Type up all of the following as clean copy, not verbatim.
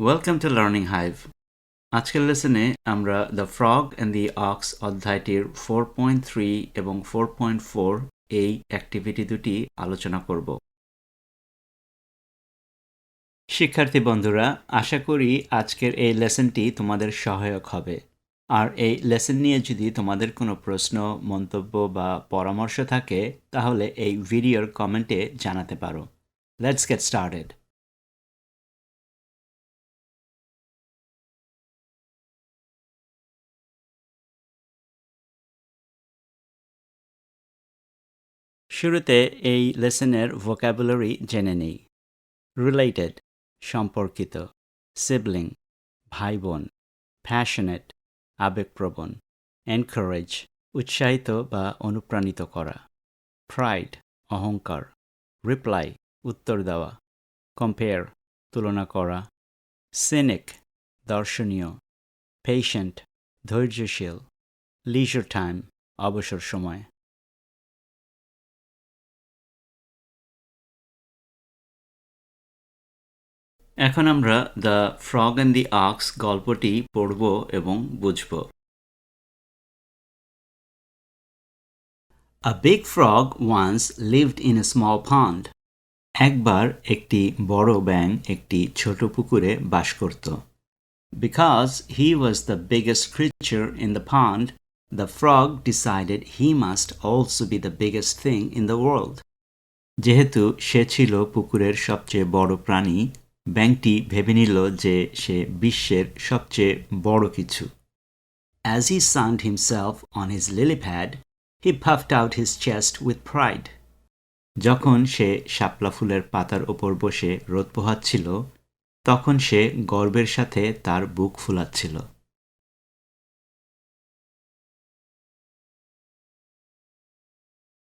Welcome to learning hive. আজকের লেসনে আমরা the frog and the ox অধ্যায়টির 4.3 এবং 4.4 এই অ্যাক্টিভিটি দুটি আলোচনা করব। শিক্ষার্থী বন্ধুরা, আশা করি আজকের এই লেসনটি তোমাদের সহায়ক হবে। আর এই লেসন নিয়ে যদি তোমাদের কোনো প্রশ্ন, মন্তব্য বা পরামর্শ থাকে তাহলে এই ভিডিওর কমেন্টে জানাতে পারো। Let's get started. শুরুতে এই লেসনের ভোকাবুলারি জেনে নেই। রিলেটেড সম্পর্কিত, সিবলিং ভাই বোন, প্যাশনেট আবেগপ্রবণ, এনকারেজ উৎসাহিত বা অনুপ্রাণিত করা, প্রাইড অহংকার, রিপ্লাই উত্তর দেওয়া, কম্পেয়ার তুলনা করা, সিনিক দর্শনীয়, পেশেন্ট ধৈর্যশীল, লিজার টাইম অবসর সময়। এখন আমরা the frog and the ox গল্পটি পড়ব এবং বুঝব। A big frog once lived in a small pond. একবার একটি বড় ব্যাঙ একটি ছোট পুকুরে বাস করত। Because he was the biggest creature in the pond, the frog decided he must also be the biggest thing in the world. যেহেতু সে ছিল পুকুরের সবচেয়ে বড় প্রাণী, ব্যাঙটি ভেবে নিল যে সে বিশ্বের সবচেয়ে বড় কিছু। As he sunned himself on his lily pad, he puffed out his chest with pride. যখন সে শাপলা ফুলের পাতার ওপর বসে রোদ পোহাচ্ছিল, তখন সে গর্বের সাথে তার বুক ফুলাচ্ছিল।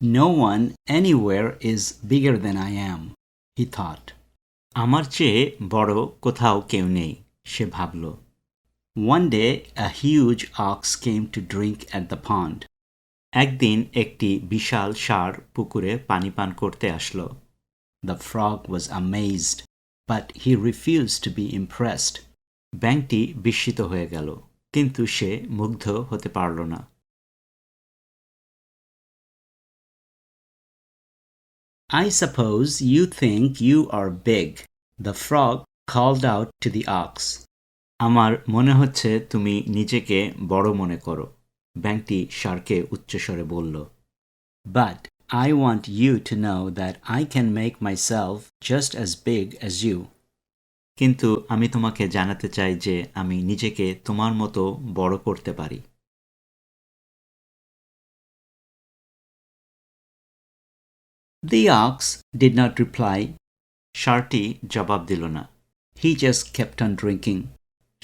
No one anywhere is bigger than I am, he thought. আমার চেয়ে বড় কোথাও কেউ নেই, সে ভাবল। One day a huge ox came to drink at the pond. একদিন একটি বিশাল ষাঁড় পুকুরে পানি পান করতে আসলো। The frog was amazed, but he refused to be impressed. ব্যাঙটি বিস্মিত হয়ে গেল, কিন্তু সে মুগ্ধ হতে পারল না। I suppose you think you are big, the frog called out to the ox. আমার মনে হচ্ছে তুমি নিজেকে বড় মনে করো, ব্যাঙটি ষাঁড়কে উচ্চস্বরে বলল। But I want you to know that I can make myself just as big as you. কিন্তু আমি তোমাকে জানাতে চাই যে আমি নিজেকে তোমার মতো বড় করতে পারি। The ox did not reply. ষাঁড়টি জবাব দিল না। He just kept on drinking.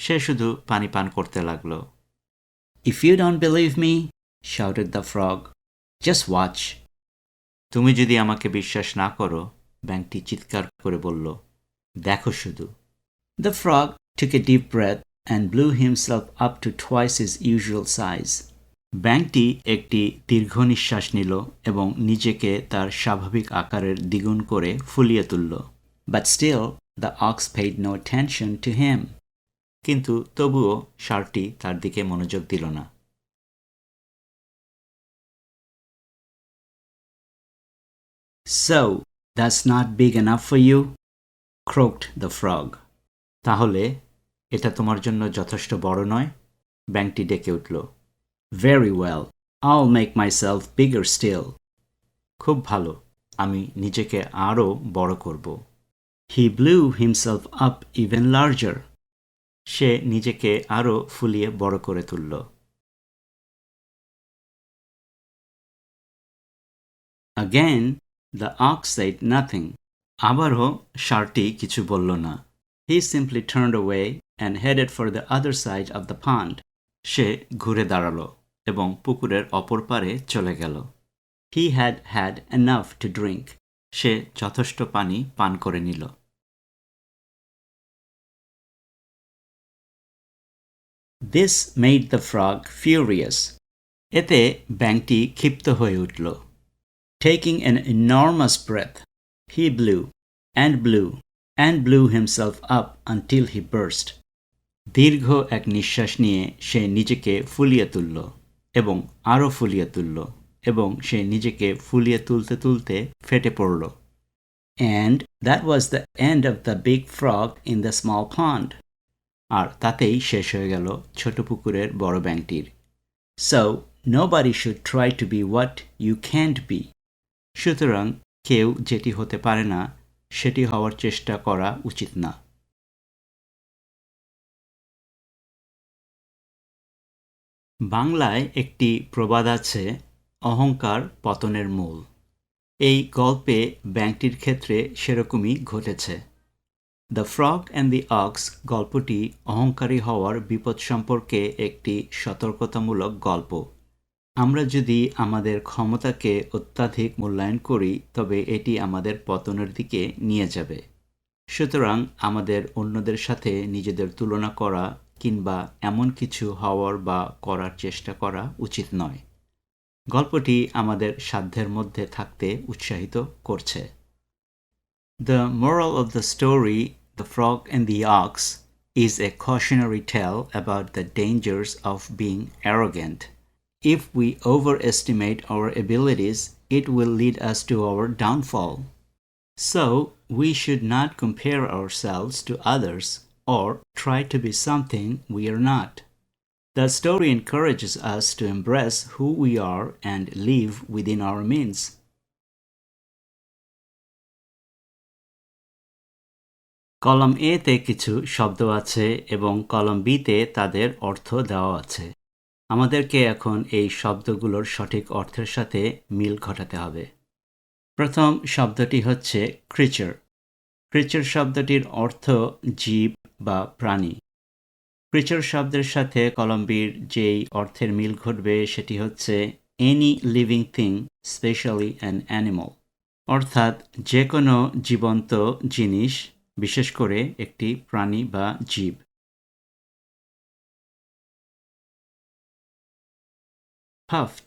সে শুধু পানি পান করতে লাগল। If you don't believe me, shouted the frog, just watch. তুমি যদি আমাকে বিশ্বাস না করো, ব্যাঙটি চিৎকার করে বলল, দেখো শুধু। The frog took a deep breath and blew himself up to twice his usual size. ব্যাঙটি একটি দীর্ঘ নিঃশ্বাস নিল এবং নিজেকে তার স্বাভাবিক আকারের দ্বিগুণ করে ফুলিয়ে তুলল। But still, the ox paid no attention to him. কিন্তু তবুও ষাঁড়টি তার দিকে মনোযোগ দিল না। So, that's not big enough for you? croaked the frog. তাহলে এটা তোমার জন্য যথেষ্ট বড় নয়? ব্যাঙটি ডেকে উঠল। Very well, I'll make myself bigger still. খুব ভালো, আমি নিজেকে আরও বড় করব। He blew himself up even larger. সে নিজেকে আরও ফুলিয়ে বড় করে তুলল। Again, the ox said nothing. আবারও ষাঁড়টি কিছু বলল না। He simply turned away and headed for the other side of the pond. সে ঘুরে দাঁড়ালো এবং পুকুরের অপর পারে চলে গেল। He had had enough to drink. সে যথেষ্ট পানি পান করে নিল। This made the frog furious. এতে ব্যাঙটি ক্ষিপ্ত হয়ে উঠল। Taking an enormous breath, he blew and blew and blew himself up until he burst. দীর্ঘ এক নিঃশ্বাস নিয়ে সে নিজেকে ফুলিয়ে তুলল এবং আরও ফুলিয়ে তুলল এবং সে নিজেকে ফুলিয়ে তুলতে তুলতে ফেটে পড়ল। And that was the end of the big frog in the small pond. আর তাতেই শেষ হয়ে গেল ছোট পুকুরের বড় ব্যাঙটির। So, nobody should try to be what you can't be. সুতরাং কেউ যেটি হতে পারে না সেটি হওয়ার চেষ্টা করা উচিত না। বাংলায় একটি প্রবাদ আছে, অহংকার পতনের মূল। এই গল্পে ব্যাঙটির ক্ষেত্রে সেরকমই ঘটেছে। The frog and the ox গল্পটি অহংকারী হওয়ার বিপদ সম্পর্কে একটি সতর্কতামূলক গল্প। আমরা যদি আমাদের ক্ষমতাকে অত্যাধিক মূল্যায়ন করি তবে এটি আমাদের পতনের দিকে নিয়ে যাবে। সুতরাং আমাদের অন্যদের সাথে নিজেদের তুলনা করা কিংবা এমন কিছু হওয়ার বা করার চেষ্টা করা উচিত নয়। গল্পটি আমাদের সাধ্যের মধ্যে থাকতে উৎসাহিত করছে। The moral of the story, The Frog and the Ox, is a cautionary tale about the dangers of being arrogant. If we overestimate our abilities, it will lead us to our downfall. So, we should not compare ourselves to others or try to be something we are not. The story encourages us to embrace who we are and live within our means. Column এ তে কিছু শব্দ আছে এবং column B তে তাদের অর্থ দেওয়া আছে। আমাদেরকে এখন এই শব্দগুলোর সঠিক অর্থের সাথে মিল ঘটাতে হবে। প্রথম শব্দটি হচ্ছে ক্রিচার। ক্রিচার শব্দটির অর্থ জীব বা প্রাণী। ক্রিচার শব্দের সাথে কলাম বির যেই অর্থের মিল ঘটবে সেটি হচ্ছে any living thing, specially an animal, অর্থাৎ যে কোনো জীবন্ত জিনিস, বিশেষ করে একটি প্রাণী বা জীব। পাফড।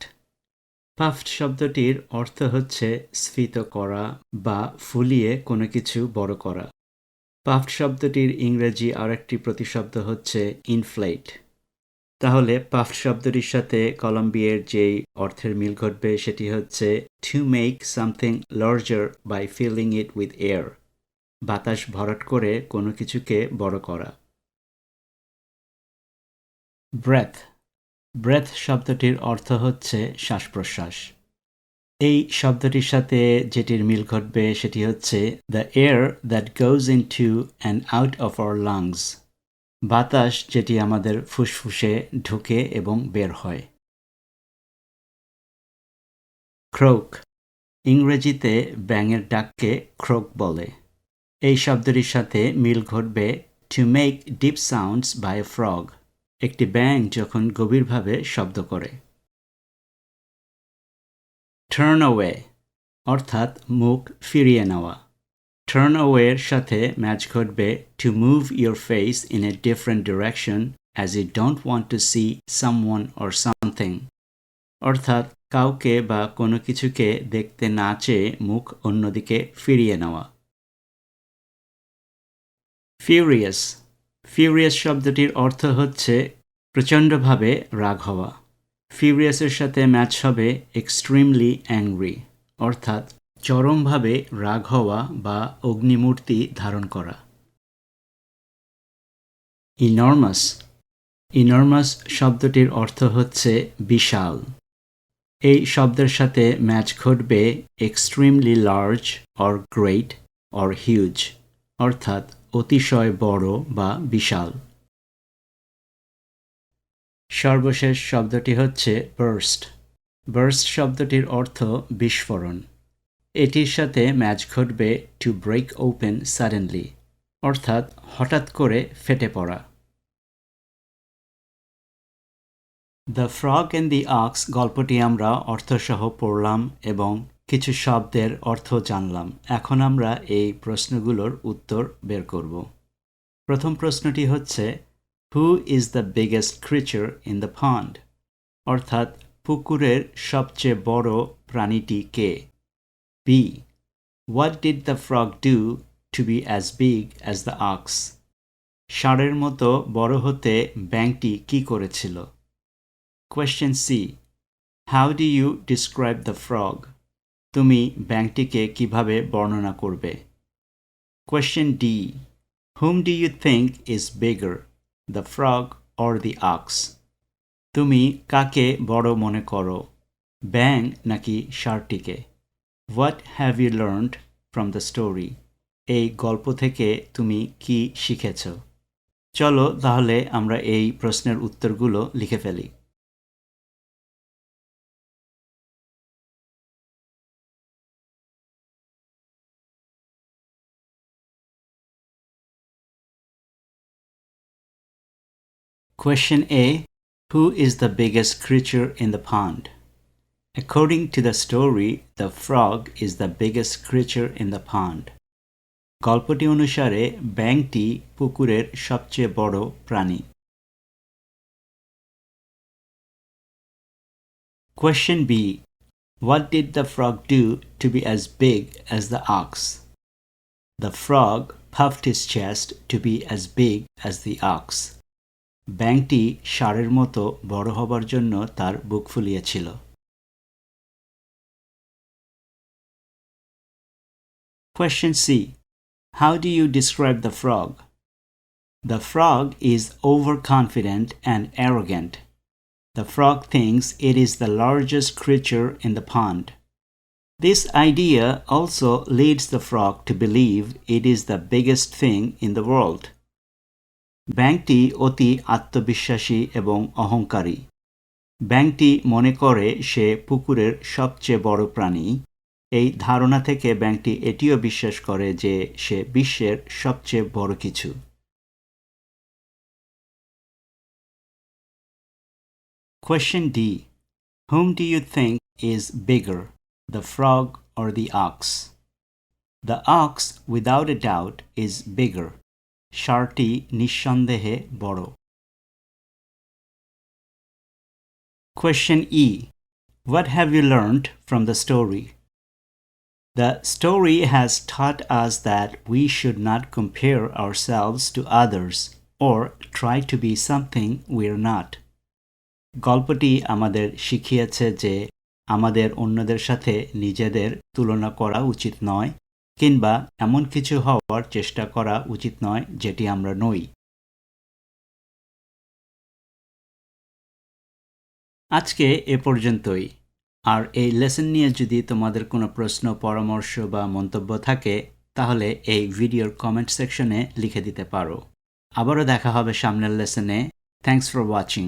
পাফড শব্দটির অর্থ হচ্ছে স্ফীত করা বা ফুলিয়ে কোনো কিছু বড় করা। পাফড শব্দটির ইংরেজি আরেকটি প্রতিশব্দ হচ্ছে ইনফ্লেট। তাহলে পাফড শব্দটির সাথে কলাম বি এর যেই অর্থের মিল ঘটবে সেটি হচ্ছে to make something larger by filling it with air, বাতাস ভরাট করে কোনো কিছুকে বড় করা। ব্রেথ। ব্রেথ শব্দটির অর্থ হচ্ছে শ্বাস প্রশ্বাস। এই শব্দটির সাথে যেটির মিল ঘটবে সেটি হচ্ছে the air that goes into and out of our lungs, বাতাস যেটি আমাদের ফুসফুসে ঢুকে এবং বের হয়। ক্রোক। ইংরেজিতে ব্যাঙের ডাককে ক্রোক বলে। এই শব্দটির সাথে মিল ঘটবে to make deep sounds by a frog, একটি ব্যাঙ যখন গভীরভাবে শব্দ করে। টার্ন অ্যাওয়ে অর্থাৎ মুখ ফিরিয়ে নেওয়া। টার্ন অ্যাওয়ের সাথে ম্যাচ ঘটবে to move your face in a different direction as you don't want to see someone or something, অর্থাৎ কাউকে বা কোনো কিছুকে দেখতে না চেয়ে মুখ অন্যদিকে ফিরিয়ে নেওয়া। ফিউরিয়াস। ফিউরিয়াস শব্দটির অর্থ হচ্ছে প্রচণ্ডভাবে রাগ হওয়া। ফিউরিয়াসের সাথে ম্যাচ হবে এক্সট্রিমলি অ্যাংরি, অর্থাৎ চরমভাবে রাগ হওয়া বা অগ্নিমূর্তি ধারণ করা। ইনর্মাস। ইনর্মাস শব্দটির অর্থ হচ্ছে বিশাল। এই শব্দের সাথে ম্যাচ ঘটবে extremely large or great or huge, অর্থাৎ অতিশয় বড় বা বিশাল। সর্বশেষ শব্দটি হচ্ছে বার্স্ট। বার্স্ট শব্দটির অর্থ বিস্ফোরণ। এটির সাথে ম্যাচ ঘটবে টু ব্রেক ওপেন সাডেনলি, অর্থাৎ হঠাৎ করে ফেটে পড়া। The frog and the ox গল্পটি আমরা অর্থসহ পড়লাম এবং কিছু শব্দের অর্থ জানলাম। এখন আমরা এই প্রশ্নগুলোর উত্তর বের করব। প্রথম প্রশ্নটি হচ্ছে who is the biggest creature in the pond, অর্থাৎ পুকুরের সবচেয়ে বড় প্রাণীটি কে। B, what did the frog do to be as big as the ox? ষাঁড়ের মতো বড় হতে ব্যাঙটি কি করেছিল? Question C. How do you describe the frog? তুমি ব্যাঙটিকে কিভাবে বর্ণনা করবে? Question D. Whom do you think is bigger, the frog or the ox? তুমি কাকে বড় মনে করো, ব্যাঙ নাকি ষাঁড়টিকে? What have you learned from the story? এই গল্প থেকে তুমি কি শিখেছ? চলো তাহলে আমরা এই প্রশ্নের উত্তরগুলো লিখে ফেলি। Question A. Who is the biggest creature in the pond? According to the story, the frog is the biggest creature in the pond. গল্পটি অনুসারে ব্যাঙটি পুকুরের সবচেয়ে বড় প্রাণী। Question B. What did the frog do to be as big as the ox? The frog puffed his chest to be as big as the ox. ব্যাঙটি ষাঁড়ের মতো বড় হবার জন্য তার বুক ফুলিয়েছিল। Question C. How do you describe the frog? The frog is overconfident and arrogant. The frog thinks it is the largest creature in the pond. This idea also leads the frog to believe it is the biggest thing in the world. ব্যাঙটি অতি আত্মবিশ্বাসী এবং অহংকারী। ব্যাঙটি মনে করে সে পুকুরের সবচেয়ে বড় প্রাণী। এই ধারণা থেকে ব্যাঙটি এটিও বিশ্বাস করে যে সে বিশ্বের সবচেয়ে বড় কিছু। Question D. Whom do you think is bigger, the frog or the ox? The ox, without a doubt, is bigger. ষাঁড়টি নিঃসন্দেহে বড়। Question E. What have you learned from the story? The story has taught us that we should not compare ourselves to others or try to be something we are not. গল্পটি আমাদের শিখিয়েছে যে আমাদের অন্যদের সাথে নিজেদের তুলনা করা উচিত নয় কিংবা এমন কিছু হওয়ার চেষ্টা করা উচিত নয় যেটি আমরা নই। আজকে এ পর্যন্তই। আর এই লেসন নিয়ে যদি তোমাদের কোনো প্রশ্ন, পরামর্শ বা মন্তব্য থাকে তাহলে এই ভিডিওর কমেন্ট সেকশনে লিখে দিতে পারো। আবারও দেখা হবে সামনের লেসনে। Thanks for watching.